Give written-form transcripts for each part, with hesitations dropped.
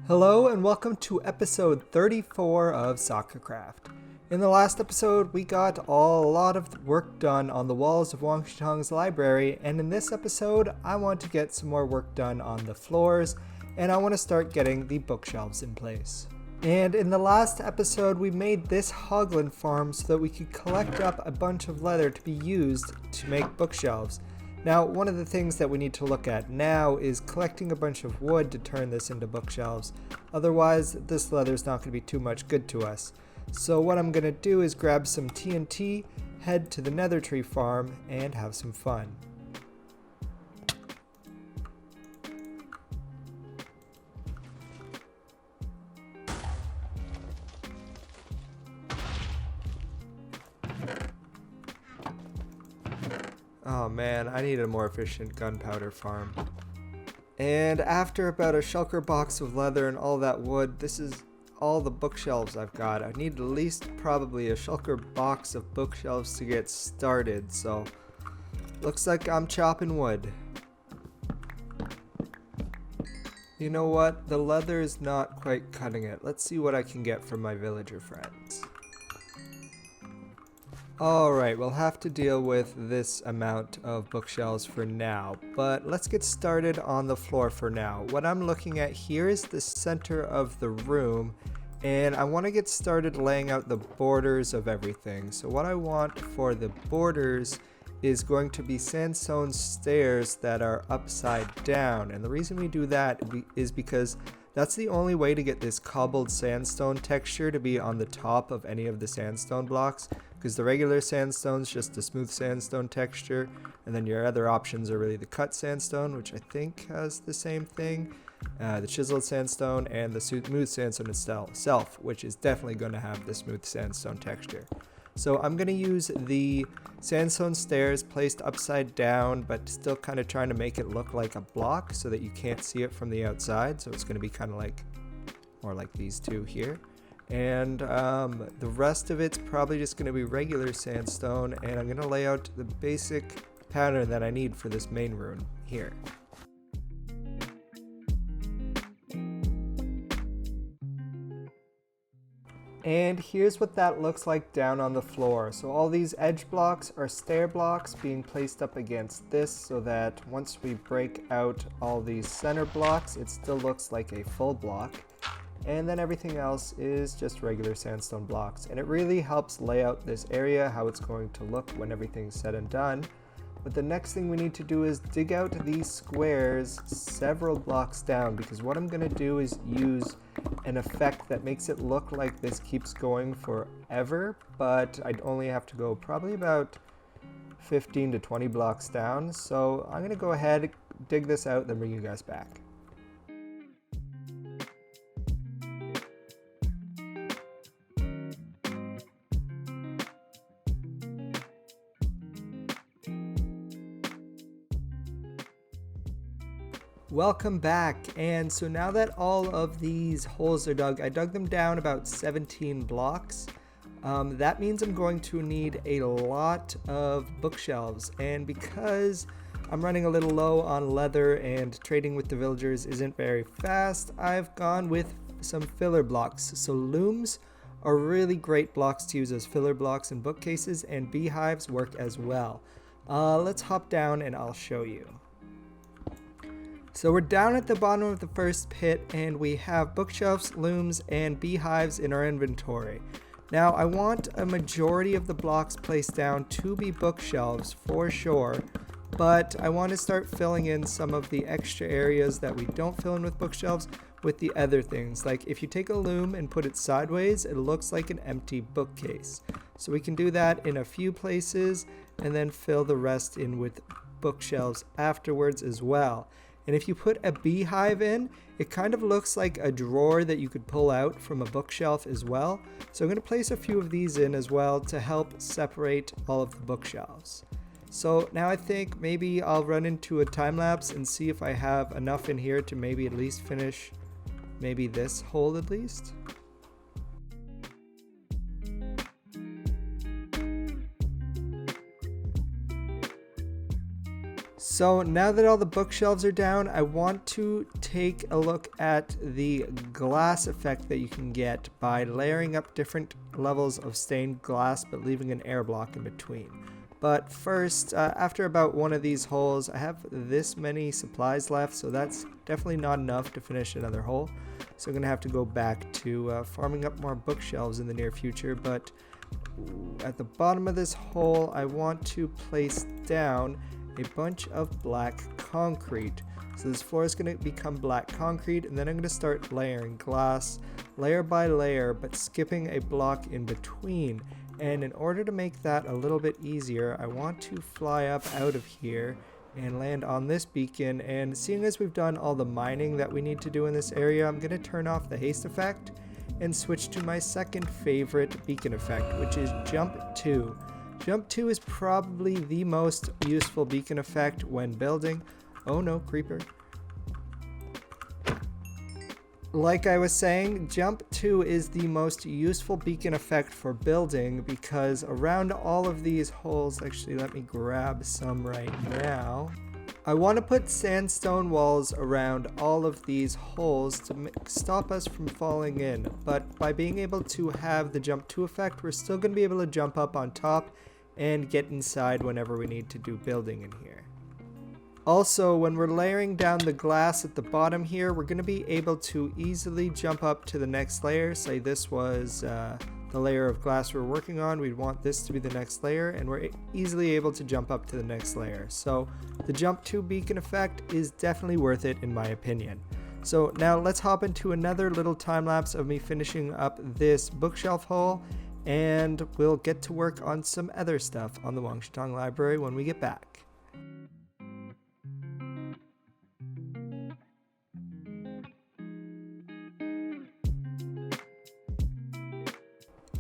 Hello and welcome to episode 34 of Soccercraft. In the last episode, we got a lot of work done on the walls of Wong Shi Tongs Library, and in this episode, I want to get some more work done on the floors, and I want to start getting the bookshelves in place. And in the last episode, we made this hogland farm so that we could collect up a bunch of leather to be used to make bookshelves. Now, one of the things that we need to look at now is collecting a bunch of wood to turn this into bookshelves. Otherwise, this leather is not going to be too much good to us. So what I'm going to do is grab some TNT, head to the nether tree farm, and have some fun. Oh man, I need a more efficient gunpowder farm. And after about a shulker box of leather and all that wood, this is all the bookshelves I've got. I need at least probably a shulker box of bookshelves to get started, so looks like I'm chopping wood. You know what? The leather is not quite cutting it. Let's see what I can get from my villager friends. Alright, we'll have to deal with this amount of bookshelves for now, but let's get started on the floor for now. What I'm looking at here is the center of the room, and I want to get started laying out the borders of everything. So what I want for the borders is going to be sandstone stairs that are upside down, and the reason we do that is because that's the only way to get this cobbled sandstone texture to be on the top of any of the sandstone blocks, because the regular sandstone is just a smooth sandstone texture, and then your other options are really the cut sandstone, which I think has the same thing, the chiseled sandstone, and the smooth sandstone itself, which is definitely going to have the smooth sandstone texture. So I'm going to use the sandstone stairs placed upside down, but still kind of trying to make it look like a block so that you can't see it from the outside. So it's going to be kind of like, more like these two here. And the rest of it's probably just going to be regular sandstone, and I'm going to lay out the basic pattern that I need for this main room here. And here's what that looks like down on the floor. So all these edge blocks are stair blocks being placed up against this so that once we break out all these center blocks, it still looks like a full block. And then everything else is just regular sandstone blocks. And it really helps lay out this area, how it's going to look when everything's said and done. But the next thing we need to do is dig out these squares several blocks down, because what I'm going to do is use an effect that makes it look like this keeps going forever, but I'd only have to go probably about 15 to 20 blocks down. So I'm going to go ahead, dig this out, then bring you guys back. Welcome back, and so now that all of these holes are dug, I dug them down about 17 blocks. That means I'm going to need a lot of bookshelves, and because I'm running a little low on leather and trading with the villagers isn't very fast, I've gone with some filler blocks. So looms are really great blocks to use as filler blocks in bookcases, and beehives work as well. Let's hop down and I'll show you. So we're down at the bottom of the first pit, and we have bookshelves, looms, and beehives in our inventory. Now I want a majority of the blocks placed down to be bookshelves for sure, but I want to start filling in some of the extra areas that we don't fill in with bookshelves with the other things. Like if you take a loom and put it sideways, it looks like an empty bookcase. So we can do that in a few places and then fill the rest in with bookshelves afterwards as well. And if you put a beehive in, it kind of looks like a drawer that you could pull out from a bookshelf as well. So I'm going to place a few of these in as well to help separate all of the bookshelves. So now I think maybe I'll run into a time lapse and see if I have enough in here to maybe at least finish maybe this hole at least. So now that all the bookshelves are down, I want to take a look at the glass effect that you can get by layering up different levels of stained glass but leaving an air block in between. But first, after about one of these holes, I have this many supplies left, so that's definitely not enough to finish another hole. So I'm going to have to go back to farming up more bookshelves in the near future. But at the bottom of this hole, I want to place down a bunch of black concrete. So this floor is going to become black concrete, and then I'm going to start layering glass layer by layer, but skipping a block in between. And in order to make that a little bit easier, I want to fly up out of here and land on this beacon. And seeing as we've done all the mining that we need to do in this area, I'm going to turn off the haste effect and switch to my second favorite beacon effect, which is Jump 2. Jump 2 is probably the most useful beacon effect when building. Oh no, creeper. Like I was saying, Jump 2 is the most useful beacon effect for building because around all of these holes, actually let me grab some right now. I want to put sandstone walls around all of these holes to stop us from falling in, but by being able to have the Jump 2 effect, we're still going to be able to jump up on top and get inside whenever we need to do building in here. Also, when we're layering down the glass at the bottom here, we're going to be able to easily jump up to the next layer. Say this was the layer of glass we're working on, we'd want this to be the next layer, and we're easily able to jump up to the next layer. So the Jump 2 beacon effect is definitely worth it in my opinion. So now let's hop into another little time lapse of me finishing up this bookshelf hole, and we'll get to work on some other stuff on the Wong Shi Tongs Library when we get back.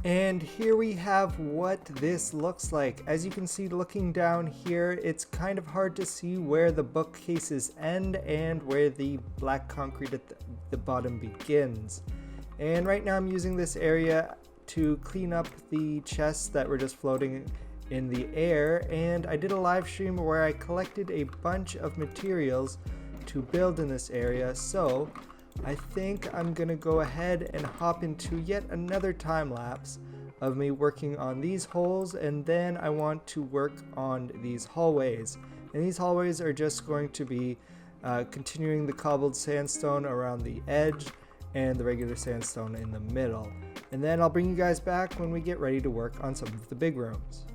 And here we have what this looks like. As you can see, looking down here, it's kind of hard to see where the bookcases end and where the black concrete at the bottom begins. And right now I'm using this area to clean up the chests that were just floating in the air. And I did a live stream where I collected a bunch of materials to build in this area. So I think I'm gonna go ahead and hop into yet another time lapse of me working on these holes, and then I want to work on these hallways. And these hallways are just going to be continuing the cobbled sandstone around the edge and the regular sandstone in the middle. And then I'll bring you guys back when we get ready to work on some of the big rooms.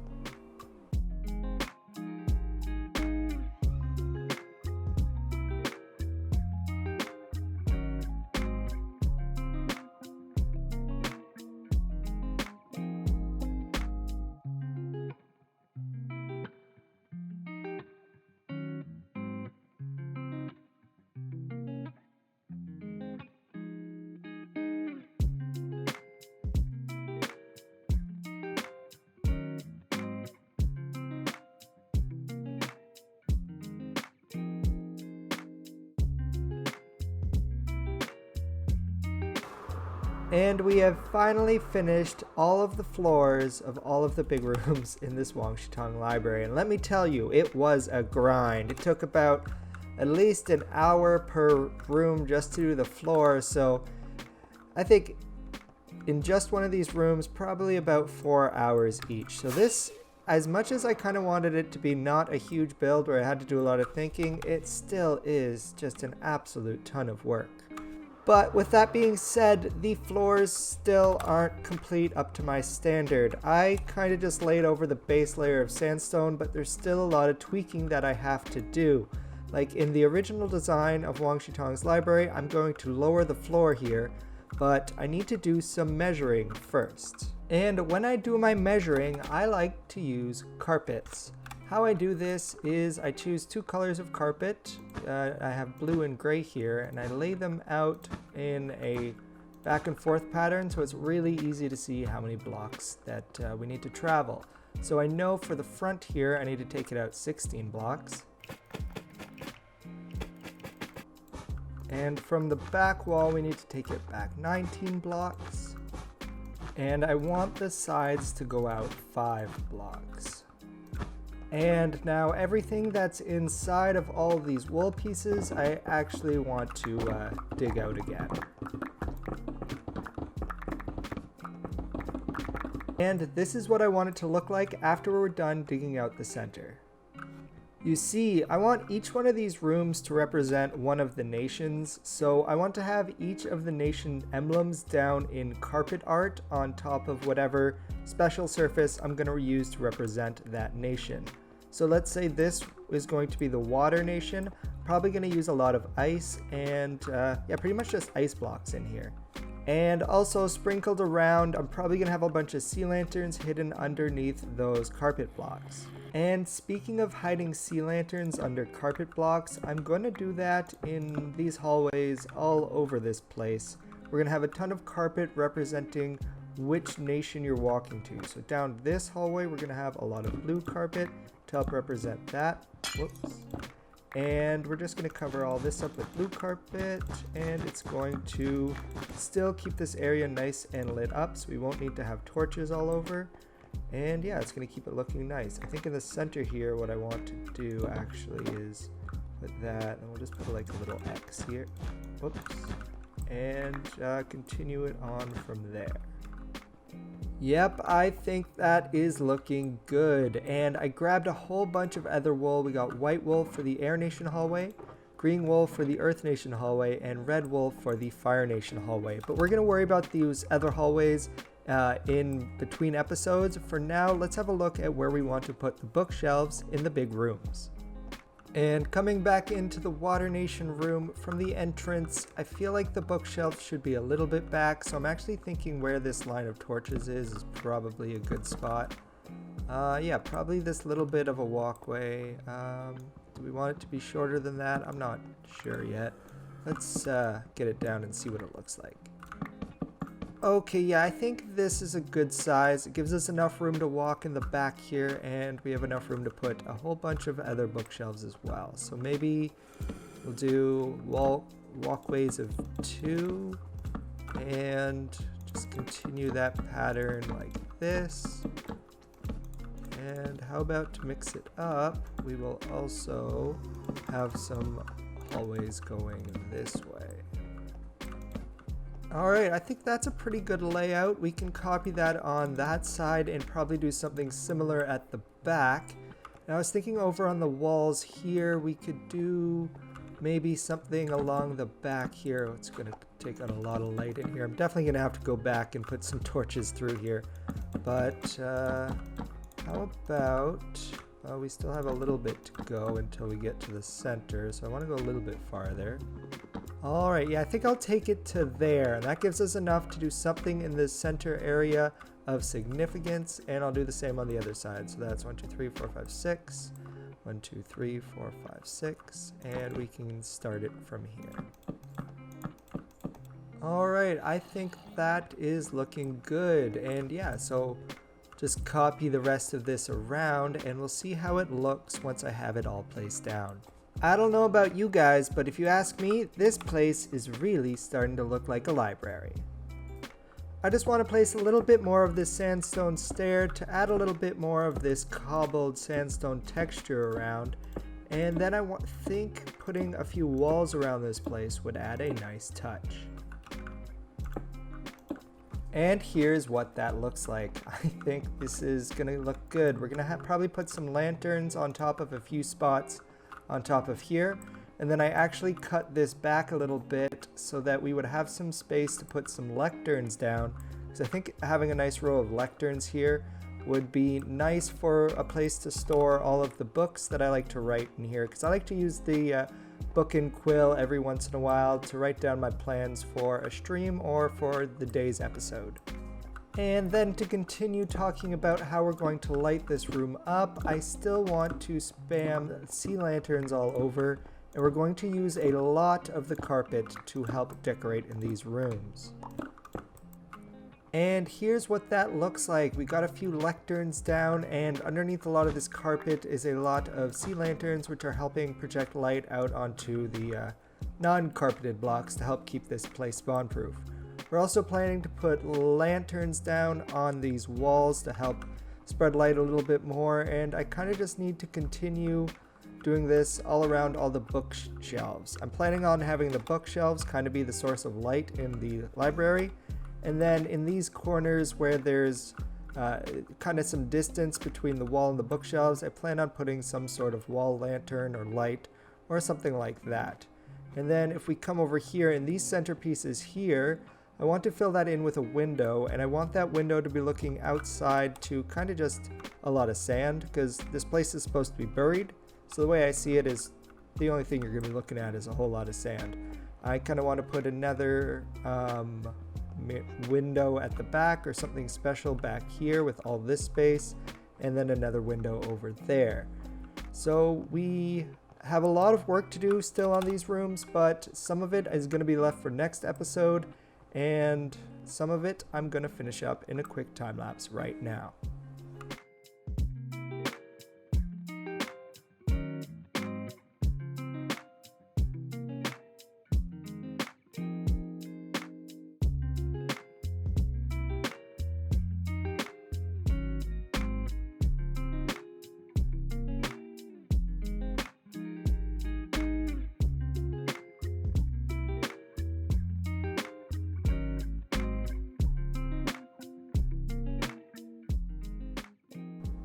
And we have finally finished all of the floors of all of the big rooms in this Wong Shi Tongs Library. And let me tell you, it was a grind. It took about at least an hour per room just to do the floor. So I think in just one of these rooms, probably about 4 hours each. So this, as much as I kind of wanted it to be not a huge build where I had to do a lot of thinking, it still is just an absolute ton of work. But with that being said, the floors still aren't complete up to my standard. I kind of just laid over the base layer of sandstone, but there's still a lot of tweaking that I have to do. Like in the original design of Wong Shi Tongs Library, I'm going to lower the floor here, but I need to do some measuring first. And when I do my measuring, I like to use carpets. How I do this is I choose 2 colors of carpet. I have blue and gray here, and I lay them out in a back and forth pattern, so it's really easy to see how many blocks that we need to travel. So I know for the front here, I need to take it out 16 blocks. And from the back wall, we need to take it back 19 blocks. And I want the sides to go out 5 blocks. And now everything that's inside of all of these wool pieces, I actually want to dig out again. And this is what I want it to look like after we're done digging out the center. You see, I want each one of these rooms to represent one of the nations, so I want to have each of the nation emblems down in carpet art on top of whatever special surface I'm going to use to represent that nation. So let's say this is going to be the water nation. Probably going to use a lot of ice and yeah, pretty much just ice blocks in here. And also sprinkled around, I'm probably going to have a bunch of sea lanterns hidden underneath those carpet blocks. And speaking of hiding sea lanterns under carpet blocks, I'm going to do that in these hallways all over this place. We're going to have a ton of carpet representing which nation you're walking to. So down this hallway, we're going to have a lot of blue carpet to help represent that. Whoops. And we're just going to cover all this up with blue carpet, and it's going to still keep this area nice and lit up, so we won't need to have torches all over. And yeah, it's going to keep it looking nice. I think in the center here, what I want to do actually is put that, and we'll just put like a little X here. Whoops. And continue it on from there. Yep, I think that is looking good. And I grabbed a whole bunch of other wool. We got white wool for the Air Nation hallway, green wool for the Earth Nation hallway, and red wool for the Fire Nation hallway. But we're going to worry about these other hallways in between episodes. For now, let's have a look at where we want to put the bookshelves in the big rooms. And coming back into the Water Nation room from the entrance, I feel like the bookshelf should be a little bit back, so I'm actually thinking where this line of torches is probably a good spot. Yeah, probably this little bit of a walkway. Do we want it to be shorter than that? I'm not sure yet. Let's get it down and see what it looks like. Okay, yeah, I think this is a good size. It gives us enough room to walk in the back here, and we have enough room to put a whole bunch of other bookshelves as well. So maybe we'll do walkways of 2, and just continue that pattern like this. And how about to mix it up, we will also have some hallways going this way. Alright, I think that's a pretty good layout. We can copy that on that side and probably do something similar at the back. And I was thinking over on the walls here, we could do maybe something along the back here. It's going to take on a lot of light in here. I'm definitely going to have to go back and put some torches through here. But how about... we still have a little bit to go until we get to the center, so I want to go a little bit farther. Alright, yeah, I think I'll take it to there. And that gives us enough to do something in the center area of significance, and I'll do the same on the other side. So that's 1, 2, 3, 4, 5, 6. 1, 2, 3, 4, 5, 6. And we can start it from here. Alright, I think that is looking good. And yeah, so just copy the rest of this around, and we'll see how it looks once I have it all placed down. I don't know about you guys, but if you ask me, this place is really starting to look like a library. I just want to place a little bit more of this sandstone stair to add a little bit more of this cobbled sandstone texture around, and then I think putting a few walls around this place would add a nice touch. And here's what that looks like. I think this is gonna look good. We're gonna probably put some lanterns on top of a few spots on top of here, and then I actually cut this back a little bit so that we would have some space to put some lecterns down, because I think having a nice row of lecterns here would be nice for a place to store all of the books that I like to write in here, because I like to use the book and quill every once in a while to write down my plans for a stream or for the day's episode. And then to continue talking about how we're going to light this room up, I still want to spam sea lanterns all over, and we're going to use a lot of the carpet to help decorate in these rooms. And here's what that looks like. We got a few lecterns down, and underneath a lot of this carpet is a lot of sea lanterns, which are helping project light out onto the non-carpeted blocks to help keep this place spawn-proof. We're also planning to put lanterns down on these walls to help spread light a little bit more, and I kind of just need to continue doing this all around all the bookshelves. I'm planning on having the bookshelves kind of be the source of light in the library, and then in these corners where there's kind of some distance between the wall and the bookshelves, I plan on putting some sort of wall lantern or light or something like that. And then if we come over here in these centerpieces here, I want to fill that in with a window, and I want that window to be looking outside to kind of just a lot of sand, because this place is supposed to be buried. So the way I see it is the only thing you're going to be looking at is a whole lot of sand. I kind of want to put another window at the back or something special back here with all this space, and then another window over there. So we have a lot of work to do still on these rooms, but some of it is going to be left for next episode, and some of it I'm going to finish up in a quick time lapse right now.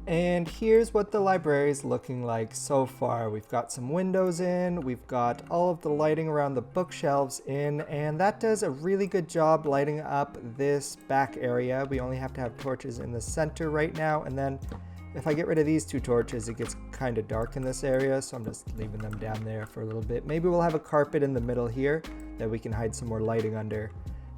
And here's what the library is looking like so far. We've got some windows in, we've got all of the lighting around the bookshelves in, and that does a really good job lighting up this back area. We only have to have torches in the center right now, and then if I get rid of these two torches, it gets kind of dark in this area, so I'm just leaving them down there for a little bit. Maybe we'll have a carpet in the middle here that we can hide some more lighting under.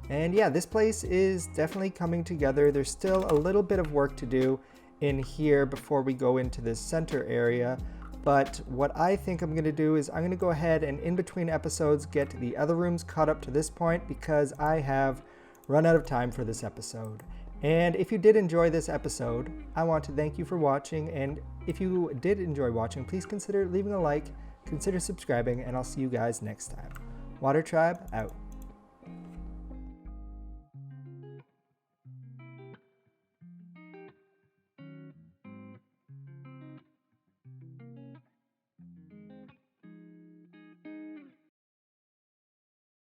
And yeah, this place is definitely coming together. There's still a little bit of work to do in here before we go into this center area, but what I think I'm going to do is I'm going to go ahead and in between episodes get the other rooms caught up to this point, because I have run out of time for this episode. And if you did enjoy this episode, I want to thank you for watching, and if you did enjoy watching, please consider leaving a like, consider subscribing, and I'll see you guys next time. Water Tribe out.